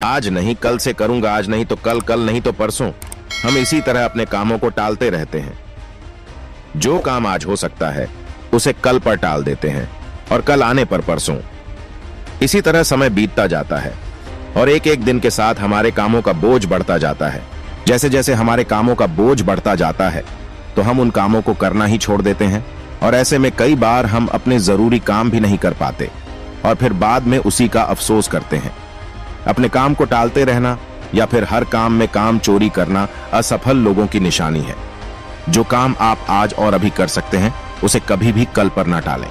आज नहीं कल से करूंगा, आज नहीं तो कल, कल नहीं तो परसों। हम इसी तरह अपने कामों को टालते रहते हैं। जो काम आज हो सकता है उसे कल पर टाल देते हैं और कल आने पर परसों। इसी तरह समय बीतता जाता है और एक एक दिन के साथ हमारे कामों का बोझ बढ़ता जाता है। जैसे जैसे हमारे कामों का बोझ बढ़ता जाता है तो हम उन कामों को करना ही छोड़ देते हैं और ऐसे में कई बार हम अपने जरूरी काम भी नहीं कर पाते और फिर बाद में उसी का अफसोस करते हैं। अपने काम को टालते रहना या फिर हर काम में काम चोरी करना असफल लोगों की निशानी है। जो काम आप आज और अभी कर सकते हैं उसे कभी भी कल पर ना टालें।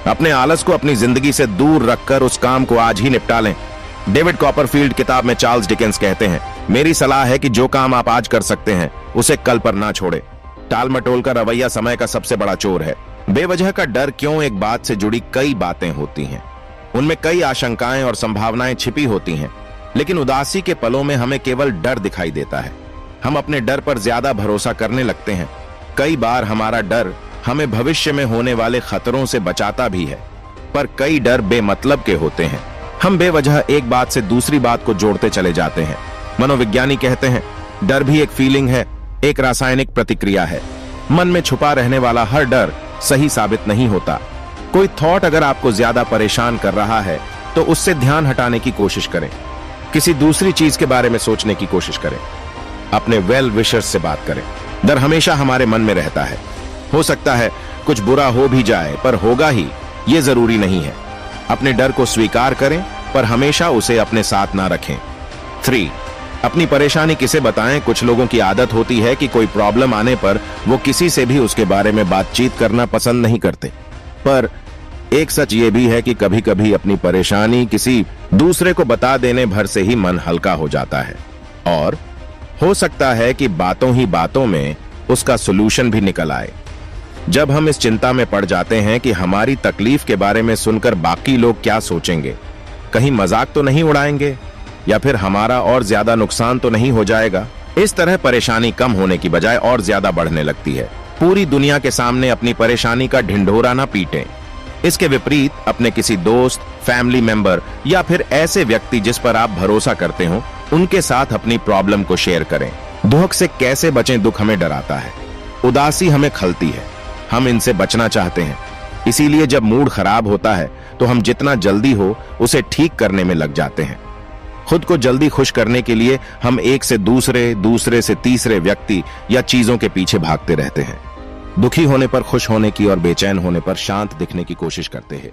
अपने आलस को अपनी जिंदगी से दूर रखकर उस काम को आज ही निपटा लें। डेविड कॉपरफील्ड किताब में चार्ल्स डिकेंस कहते हैं, मेरी सलाह है कि जो काम आप आज कर सकते हैं उसे कल पर ना छोड़े। टाल मटोल का रवैया समय का सबसे बड़ा चोर है। बेवजह का डर क्यों, एक बात से जुड़ी कई बातें होती हैं, उनमें कई आशंकाएं और संभावनाएं छिपी होती हैं, लेकिन उदासी के पलों में हमें केवल डर दिखाई देता है। हम अपने डर पर ज्यादा भरोसा करने लगते हैं। कई बार हमारा डर हमें भविष्य में होने वाले खतरों से बचाता भी है, पर कई डर बेमतलब के होते हैं। हम बेवजह एक बात से दूसरी बात को जोड़ते चले जाते हैं। मनोविज्ञानी कहते हैं, डर भी एक फीलिंग है, एक रासायनिक प्रतिक्रिया है। मन में छुपा रहने वाला हर डर सही साबित नहीं होता। कोई थॉट अगर आपको ज्यादा परेशान कर रहा है तो उससे ध्यान हटाने की कोशिश करें। किसी दूसरी चीज के बारे में सोचने की कोशिश करें। अपने वेल विशर्स से बात करें। डर हमेशा हमारे मन में रहता है। हो सकता है कुछ बुरा हो भी जाए, पर होगा ही, ये जरूरी नहीं है। अपने डर को स्वीकार करें, पर हमेशा उसे अपने साथ ना रखें। 3. अपनी परेशानी किसे बताएं। कुछ लोगों की आदत होती है कि कोई प्रॉब्लम आने पर वो किसी से भी उसके बारे में बातचीत करना पसंद नहीं करते, पर एक सच ये भी है कि कभी कभी अपनी परेशानी किसी दूसरे को बता देने भर से ही मन हल्का हो जाता है और हो सकता है कि बातों ही बातों में उसका सॉल्यूशन भी निकल आए। जब हम इस चिंता में पड़ जाते हैं कि हमारी तकलीफ के बारे में सुनकर बाकी लोग क्या सोचेंगे, कहीं मजाक तो नहीं उड़ाएंगे या फिर हमारा और ज्यादा नुकसान तो नहीं हो जाएगा, इस तरह परेशानी कम होने की बजाय और ज्यादा बढ़ने लगती है। पूरी दुनिया के सामने अपनी परेशानी का ढिंढोरा ना पीटें। इसके विपरीत अपने किसी दोस्त, फैमिली मेंबर या फिर ऐसे व्यक्ति जिस पर आप भरोसा करते हो, उनके साथ अपनी प्रॉब्लम को शेयर करें। दुख से कैसे बचें? दुख हमें डराता है, उदासी हमें खलती है, हम इनसे बचना चाहते हैं। इसीलिए जब मूड खराब होता है तो हम जितना जल्दी हो उसे ठीक करने में लग जाते हैं। खुद को जल्दी खुश करने के लिए हम एक से दूसरे, दूसरे से तीसरे व्यक्ति या चीजों के पीछे भागते रहते हैं। दुखी होने पर खुश होने की और बेचैन होने पर शांत दिखने की कोशिश करते हैं।